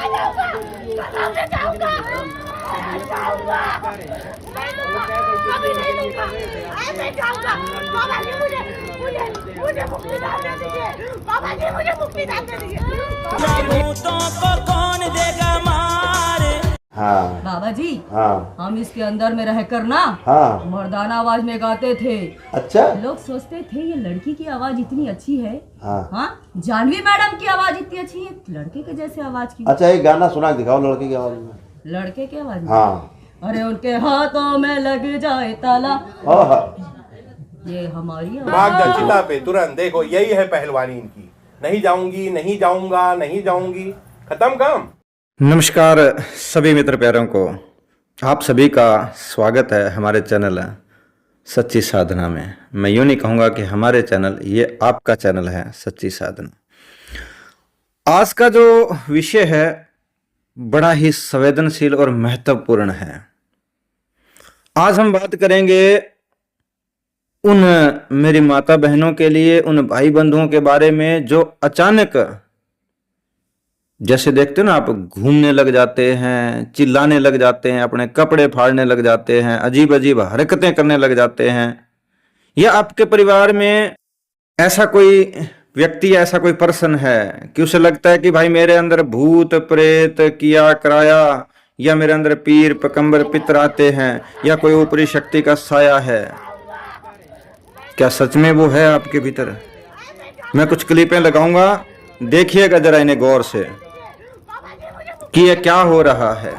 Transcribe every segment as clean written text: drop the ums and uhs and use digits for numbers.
मैं जाऊंगा, जाऊंगा, नहीं दूंगा, अभी नहीं दूंगा, ऐसे जाऊंगा। बाबा जी मुझे मुझे मुझे मुक्ति दान दे दीजिए, बाबा जी मुझे मुक्ति दान दे दीजिए। भूतों को कौन देगा मार। हाँ बाबा जी, हाँ हम इसके अंदर में रहकर ना हाँ। मर्दाना आवाज में गाते थे। अच्छा लोग सोचते थे ये लड़की की आवाज इतनी अच्छी है। हाँ। हाँ, जानवी मैडम की आवाज इतनी अच्छी है, लड़के के जैसे आवाज की। अच्छा, एक गाना सुना के दिखाओ लड़के की आवाज में। लड़के की आवाज में? हाँ। अरे उनके हाथों में लग जाए ताला, ओह, ये हमारी भाग जा आवाज। चिता पे तुरंत। देखो यही है पहलवानी इनकी। नहीं जाऊंगी, नहीं जाऊंगा, नहीं जाऊंगी, खत्म काम। नमस्कार सभी मित्र प्यारों को, आप सभी का स्वागत है हमारे चैनल सच्ची साधना में। मैं यूँ नहीं कहूँगा कि हमारे चैनल, ये आपका चैनल है सच्ची साधना। आज का जो विषय है बड़ा ही संवेदनशील और महत्वपूर्ण है। आज हम बात करेंगे उन मेरी माता बहनों के लिए, उन भाई बंधुओं के बारे में जो अचानक, जैसे देखते हो ना आप, घूमने लग जाते हैं, चिल्लाने लग जाते हैं, अपने कपड़े फाड़ने लग जाते हैं, अजीब अजीब हरकतें करने लग जाते हैं। या आपके परिवार में ऐसा कोई व्यक्ति, ऐसा कोई पर्सन है कि उसे लगता है कि भाई मेरे अंदर भूत प्रेत किया कराया, या मेरे अंदर पीर पैगंबर पितर आते हैं, या कोई ऊपरी शक्ति का साया है। क्या सच में वो है आपके भीतर? मैं कुछ क्लिपें लगाऊंगा, देखिएगा जरा इन्हें गौर से कि ये क्या हो रहा है।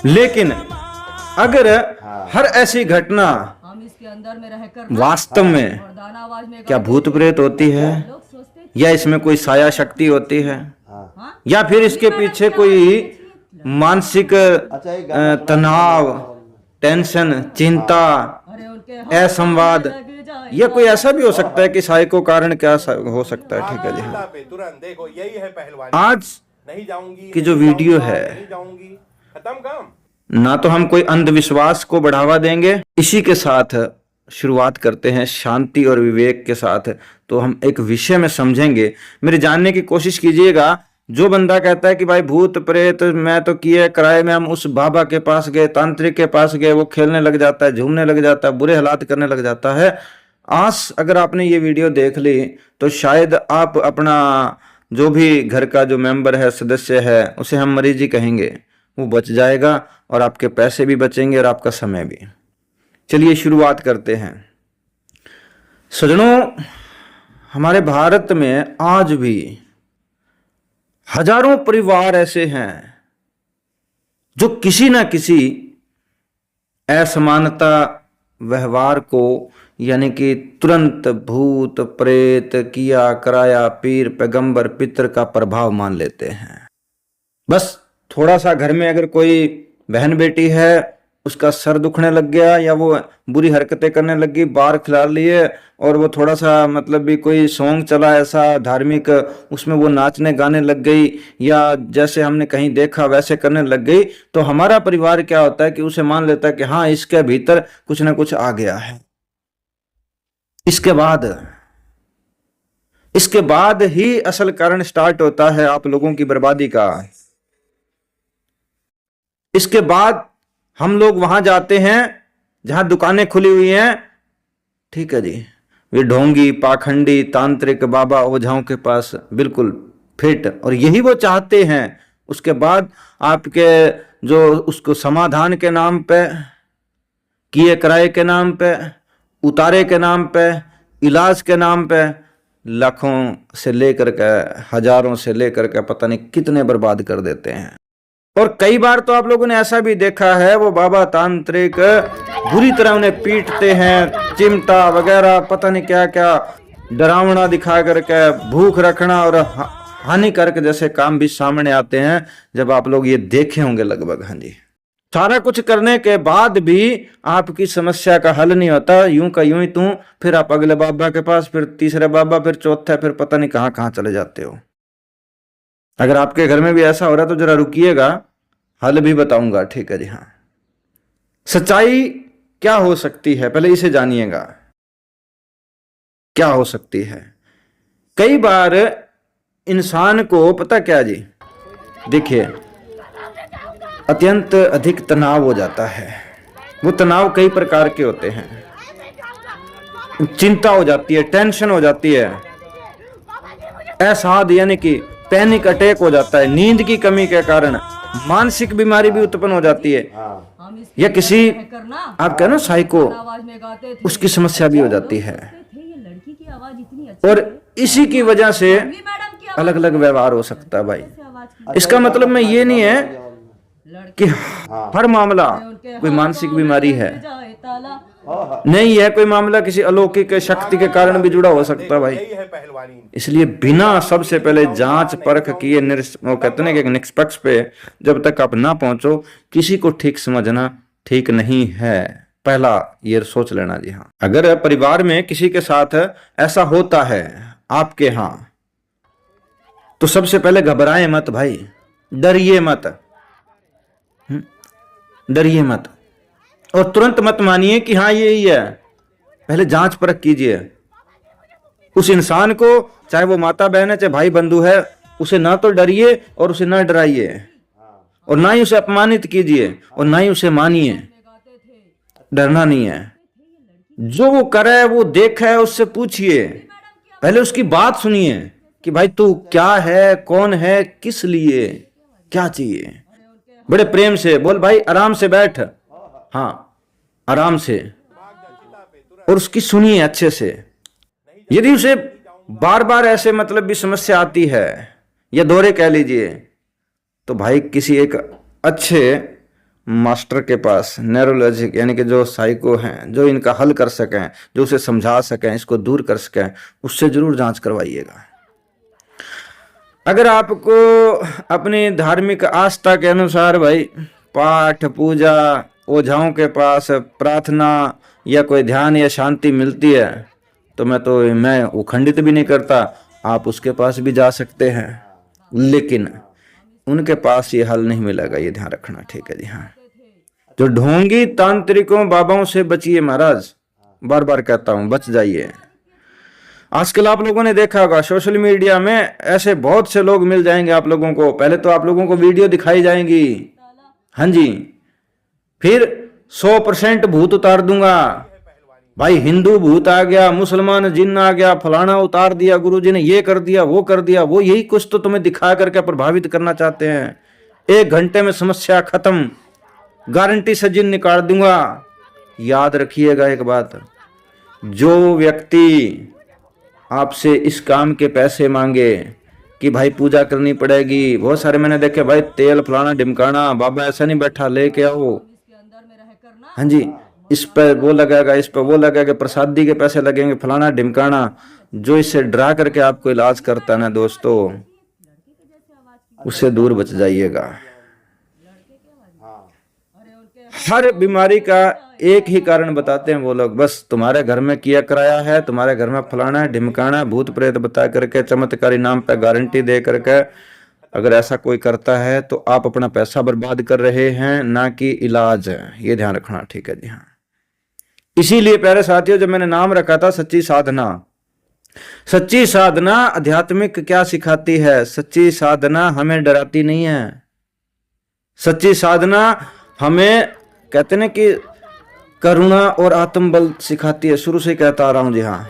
लेकिन अगर हर ऐसी घटना हम इसके अंदर में रहकर वास्तव में मर्दाना आवाज में क्या भूत प्रेत होती है, लोग सोचते थे या इसमें कोई साया शक्ति होती है, हाँ? या फिर इसके पीछे कोई मानसिक अच्छा, एक गाना सुना तनाव, टेंशन, चिंता, अरे उनके असंवाद, लग जाए या कोई ऐसा भी हो सकता है कि साइको कारण क्या हो सकता है। ठीक है जी। चिता हाँ, पे तुरंत। देखो यही है पहलवानी। आज नहीं जाऊंगी की जो नहीं वीडियो जाऊंगा, है, नहीं जाऊंगी, खत्म काम। ना तो हम कोई अंधविश्वास को बढ़ावा देंगे, इसी के साथ शुरुआत करते हैं शांति और विवेक के साथ। तो हम एक विषय में समझेंगे, मेरे जानने की कोशिश कीजिएगा। जो बंदा कहता है कि भाई भूत प्रेत मैं तो किए कराए में, हम उस बाबा के पास गए, तांत्रिक के पास गए, वो खेलने लग जाता है, झूमने लग जाता है, बुरे हालात करने लग जाता है। आज अगर आपने ये वीडियो देख ली तो शायद आप अपना जो भी घर का जो मेंबर है, सदस्य है, उसे हम मरीज ही कहेंगे, वो बच जाएगा और आपके पैसे भी बचेंगे और आपका समय भी। चलिए शुरुआत करते हैं। सज्जनों, हमारे भारत में आज भी हजारों परिवार ऐसे हैं जो किसी ना किसी असमानता व्यवहार को, यानी कि तुरंत भूत प्रेत किया कराया, पीर पैगंबर पितर का प्रभाव मान लेते हैं। बस थोड़ा सा घर में अगर कोई बहन बेटी है, उसका सर दुखने लग गया, या वो बुरी हरकतें करने लगी, बार खिला लिए, और वो थोड़ा सा मतलब भी कोई सॉन्ग चला ऐसा धार्मिक, उसमें वो नाचने गाने लग गई, या जैसे हमने कहीं देखा वैसे करने लग गई, तो हमारा परिवार क्या होता है कि उसे मान लेता है कि हाँ, इसके भीतर कुछ ना कुछ आ गया है। इसके बाद ही असल कारण स्टार्ट होता है आप लोगों की बर्बादी का। इसके बाद हम लोग वहां जाते हैं जहां दुकानें खुली हुई हैं, ठीक है जी, वे ढोंगी पाखंडी तांत्रिक बाबा ओझाओं के पास बिल्कुल फिट, और यही वो चाहते हैं। उसके बाद आपके जो उसको समाधान के नाम पे, किए कराए के नाम पे, उतारे के नाम पे, इलाज के नाम पे लाखों से लेकर के, हजारों से लेकर के पता नहीं कितने बर्बाद कर देते हैं। और कई बार तो आप लोगों ने ऐसा भी देखा है, वो बाबा तांत्रिक बुरी तरह उन्हें पीटते हैं, चिमटा वगैरह पता नहीं क्या क्या डरावना दिखा करके, भूख रखना और हानिकारक जैसे काम भी सामने आते हैं, जब आप लोग ये देखे होंगे लगभग। हाँ जी, सारा कुछ करने के बाद भी आपकी समस्या का हल नहीं होता, यूं का यूं ही तू, फिर आप अगले बाबा के पास, फिर तीसरे बाबा, फिर चौथा, फिर पता नहीं कहां कहां चले जाते हो। अगर आपके घर में भी ऐसा हो रहा है तो जरा रुकिएगा, हल भी बताऊंगा। ठीक है जी। हाँ, सच्चाई क्या हो सकती है पहले इसे जानिएगा, क्या हो सकती है। कई बार इंसान को पता क्या जी, देखिए अत्यंत अधिक तनाव हो जाता है। वो तनाव कई प्रकार के होते हैं, चिंता हो जाती है, टेंशन हो जाती है, अवसाद यानी कि पैनिक अटैक हो जाता है, नींद की कमी के कारण मानसिक बीमारी भी उत्पन्न हो जाती है, या किसी आप कह ना साइको उसकी समस्या भी हो जाती है। और इसी की वजह से अलग अलग व्यवहार हो सकता है भाई। इसका मतलब में ये नहीं है कि हर मामला कोई मानसिक बीमारी है, नहीं है, कोई मामला किसी अलौकिक शक्ति के कारण भी जुड़ा हो सकता है भाई। यही है पहलवानी। इसलिए बिना सबसे पहले जांच परख किए वो कहते हैं कि निष्पक्ष पे जब तक आप ना पहुंचो किसी को ठीक समझना ठीक नहीं है, पहला ये सोच लेना जी। हाँ, अगर परिवार में किसी के साथ ऐसा होता है आपके यहाँ, तो सबसे पहले घबराएं मत भाई, डरिए मत, डरिए मत, और तुरंत मत मानिए कि हाँ यही है। पहले जांच परख कीजिए उस इंसान को, चाहे वो माता बहन है चाहे भाई बंधु है, उसे ना तो डरिए और उसे ना डराइए, और ना ही उसे अपमानित कीजिए और ना ही उसे मानिए। डरना नहीं है, जो वो करे वो देखा है उससे पूछिए, पहले उसकी बात सुनिए कि भाई तू क्या है, कौन है, किस लिए, क्या चाहिए। बड़े प्रेम से बोल भाई, आराम से बैठ, हाँ आराम से, और उसकी सुनिए अच्छे से। यदि उसे बार बार ऐसे मतलब भी समस्या आती है या दौरे कह लीजिए, तो भाई किसी एक अच्छे मास्टर के पास, न्यूरोलॉजिक यानी कि जो साइको हैं, जो इनका हल कर सकें, जो उसे समझा सकें, इसको दूर कर सकें, उससे जरूर जांच करवाइएगा। अगर आपको अपनी धार्मिक आस्था के अनुसार भाई पाठ पूजा, ओझाओं के पास प्रार्थना या कोई ध्यान या शांति मिलती है, तो मैं वो खंडित भी नहीं करता, आप उसके पास भी जा सकते हैं, लेकिन उनके पास ये हल नहीं मिलेगा, ये ध्यान रखना, ठीक है जी। हाँ, जो ढोंगी तांत्रिकों बाबाओं से बचिए महाराज, बार बार कहता हूं, बच जाइए। आजकल आप लोगों ने देखा होगा सोशल मीडिया में ऐसे बहुत से लोग मिल जाएंगे आप लोगों को। पहले तो आप लोगों को वीडियो दिखाई जाएंगी, हाँ जी, फिर 100% भूत उतार दूंगा भाई, हिंदू भूत आ गया, मुसलमान जिन्न आ गया, फलाना उतार दिया, गुरुजी ने ये कर दिया, वो कर दिया। वो यही कुछ तो तुम्हें दिखा करके प्रभावित करना चाहते हैं। 1 घंटे में समस्या खत्म, गारंटी से जिन्न निकाल दूंगा। याद रखिएगा एक बात, जो व्यक्ति आपसे इस काम के पैसे मांगे कि भाई पूजा करनी पड़ेगी, बहुत सारे मैंने देखे भाई, तेल फलाना ढिमकाना, बाबा ऐसा नहीं बैठा लेके आओ, हाँ जी, इस पर वो लगेगा, इस पर वो लगेगा, प्रसादी के पैसे लगेंगे, फलाना ढिमकाना, जो इससे डरा करके आपको इलाज करता है ना दोस्तों, उससे दूर बच जाइएगा। हर बीमारी का एक ही कारण बताते हैं वो लोग, बस तुम्हारे घर में किया कराया है, तुम्हारे घर में फलाना ढिमकाना, भूत प्रेत बता करके, चमत्कारी नाम पे गारंटी दे करके अगर ऐसा कोई करता है तो आप अपना पैसा बर्बाद कर रहे हैं, ना कि इलाज है। ये ध्यान रखना, ठीक है जी। हाँ, इसीलिए प्यारे साथियों, जब मैंने नाम रखा था सच्ची साधना, सच्ची साधना आध्यात्मिक क्या सिखाती है? सच्ची साधना हमें डराती नहीं है। सच्ची साधना हमें कहते हैं कि करुणा और आत्मबल सिखाती है। शुरू से कहता आ रहा हूं जी। हाँ,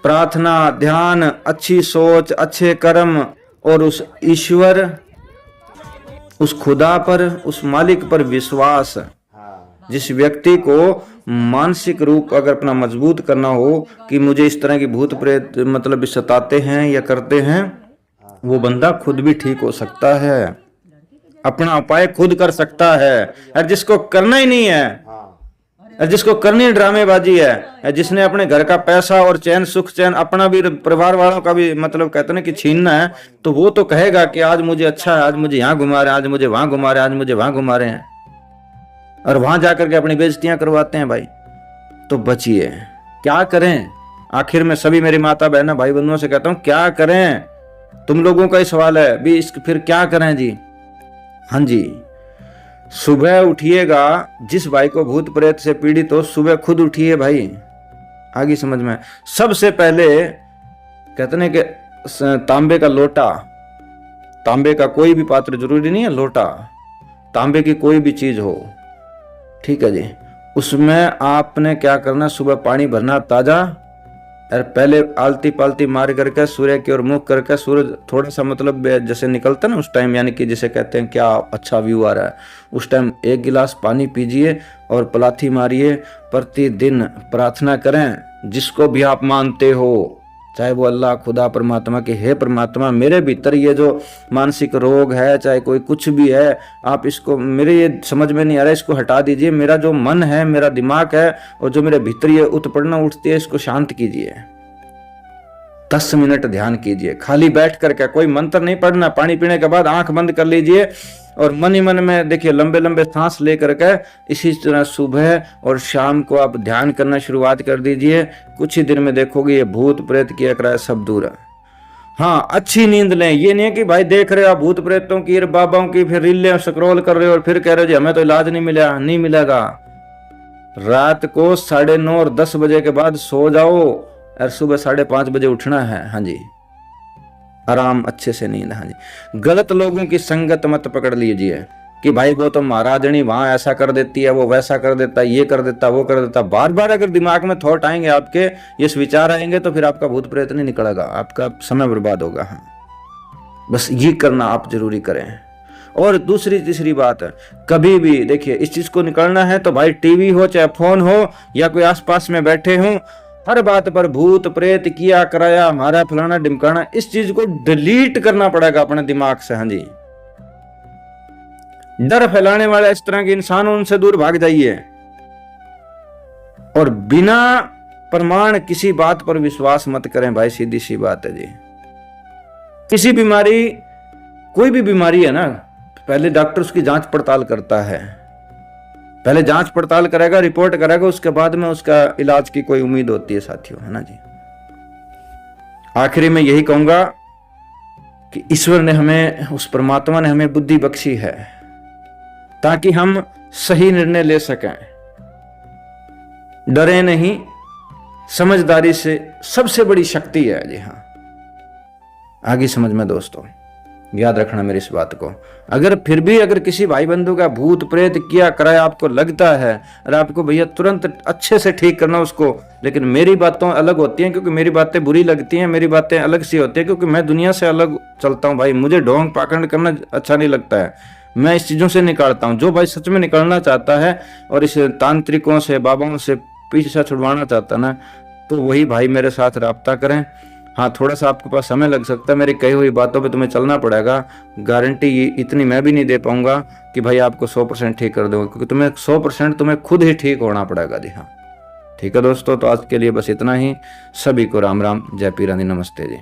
प्रार्थना, ध्यान, अच्छी सोच, अच्छे कर्म और उस ईश्वर, उस खुदा पर, उस मालिक पर विश्वास। जिस व्यक्ति को मानसिक रूप अगर अपना मजबूत करना हो कि मुझे इस तरह की भूत प्रेत मतलब सताते हैं या करते हैं, वो बंदा खुद भी ठीक हो सकता है, अपना उपाय खुद कर सकता है। और जिसको करना ही नहीं है, और जिसको करनी ड्रामेबाजी है, जिसने अपने घर का पैसा और चैन, सुख चैन, अपना भी, परिवार वालों का भी मतलब कहते हैं कि छीनना है, तो वो तो कहेगा कि आज मुझे अच्छा है, आज मुझे यहाँ घुमा रहे हैं, आज मुझे वहां घुमा रहे हैं, आज मुझे वहां घुमा रहे हैं, और वहां जाकर के अपनी बेइज्जतियां करवाते हैं भाई। तो बचिए, क्या करें? आखिर में सभी मेरी माता बहना भाई बंधुओं से कहता हूं, क्या करें? तुम लोगों का ही सवाल है भी, फिर क्या करें जी? हाँ जी, सुबह उठिएगा। जिस भाई को भूत प्रेत से पीड़ित हो, सुबह खुद उठिए भाई, आगे समझ में। सबसे पहले कहते हैं कि तांबे का लोटा, तांबे का कोई भी पात्र, जरूरी नहीं है लोटा, तांबे की कोई भी चीज हो, ठीक है जी। उसमें आपने क्या करना, सुबह पानी भरना ताजा, और पहले आलती पालती मार करके सूर्य की ओर मुख करके, सूरज थोड़ा सा मतलब जैसे निकलता ना उस टाइम, यानी कि जिसे कहते हैं क्या अच्छा व्यू आ रहा है, उस टाइम 1 गिलास पानी पीजिए और पलाथी मारिए। प्रतिदिन प्रार्थना करें, जिसको भी आप मानते हो, चाहे वो अल्लाह, खुदा, परमात्मा के, हे परमात्मा मेरे भीतर ये जो मानसिक रोग है, चाहे कोई कुछ भी है, आप इसको, मेरे ये समझ में नहीं आ रहा, इसको हटा दीजिए। मेरा जो मन है, मेरा दिमाग है, और जो मेरे भीतर ये उत्पीड़ना उठती है, इसको शांत कीजिए। 10 मिनट ध्यान कीजिए, खाली बैठ करके, कोई मंत्र नहीं पढ़ना। पानी पीने के बाद आंख बंद कर लीजिए और मन ही मन में देखिए लंबे लंबे सांस ले करके इसी तरह सुबह और शाम को आप ध्यान करना शुरुआत कर दीजिए। कुछ ही दिन में देखोगे ये भूत प्रेत की अकराय सब दूर है। हाँ, अच्छी नींद लें। ये नहीं है कि भाई देख रहे हो आप भूत प्रेतों की, बाबाओं की, फिर रीलें स्क्रॉल कर रहे हो और फिर कह रहे हो जी हमें तो इलाज नहीं मिला। नहीं मिलेगा। रात को 9:30 और 10 बजे के बाद सो जाओ और सुबह 5:30 बजे उठना है। हाँ जी, आराम अच्छे से नींद। हाँ जी, गलत लोगों की संगत मत पकड़ लीजिए कि भाई वो तो महाराजनी वहां ऐसा कर देती है, वो वैसा कर देता है, ये कर देता, वो कर देता। बार बार अगर दिमाग में थॉट आएंगे आपके, ये विचार आएंगे, तो फिर आपका भूत प्रेत नहीं निकलेगा, आपका समय बर्बाद होगा। हाँ, बस ये करना आप जरूरी करें। और दूसरी तीसरी बात है, कभी भी देखिए इस चीज को निकलना है तो भाई टीवी हो चाहे फोन हो या कोई आसपास में बैठे हो, हर बात पर भूत प्रेत किया कराया, हमारा फलाना ढिमकाना, इस चीज को डिलीट करना पड़ेगा अपने दिमाग से। हाँ जी, डर फैलाने वाले इस तरह के इंसान, उनसे दूर भाग जाइए। और बिना प्रमाण किसी बात पर विश्वास मत करें भाई, सीधी सी बात है जी। किसी बीमारी, कोई भी बीमारी है ना, पहले डॉक्टर उसकी जांच पड़ताल करता है, पहले जांच पड़ताल करेगा, रिपोर्ट करेगा, उसके बाद में उसका इलाज की कोई उम्मीद होती है साथियों, है ना जी। आखिरी में यही कहूंगा कि ईश्वर ने हमें, उस परमात्मा ने हमें बुद्धि बख्शी है ताकि हम सही निर्णय ले सकें। डरे नहीं, समझदारी से सबसे बड़ी शक्ति है। जी हाँ, आगे समझ में दोस्तों, याद रखना मेरी इस बात को। अगर फिर भी अगर किसी भाई बंधु का भूत प्रेत किया कराया आपको लगता है, और आपको भैया तुरंत अच्छे से ठीक करना उसको, लेकिन मेरी बातों अलग होती हैं, क्योंकि मेरी बातें बुरी लगती हैं, मेरी बातें अलग सी होती हैं, क्योंकि मैं दुनिया से अलग चलता हूँ भाई। मुझे ढोंग पाखंड करना अच्छा नहीं लगता है, मैं इस चीजों से निकालता हूँ। जो भाई सच में निकलना चाहता है और इस तांत्रिकों से, बाबाओं से पीछे छुड़वाना चाहता है ना, तो वही भाई मेरे साथ राब्ता करें। हाँ, थोड़ा सा आपके पास समय लग सकता है, मेरी कही हुई बातों पे तुम्हें चलना पड़ेगा। गारंटी इतनी मैं भी नहीं दे पाऊंगा कि भाई आपको 100% ठीक कर दूंगा, क्योंकि तुम्हें 100% तुम्हें खुद ही ठीक होना पड़ेगा। जी हाँ, ठीक है दोस्तों, तो आज के लिए बस इतना ही। सभी को राम राम, जय पीरानी, नमस्ते जी।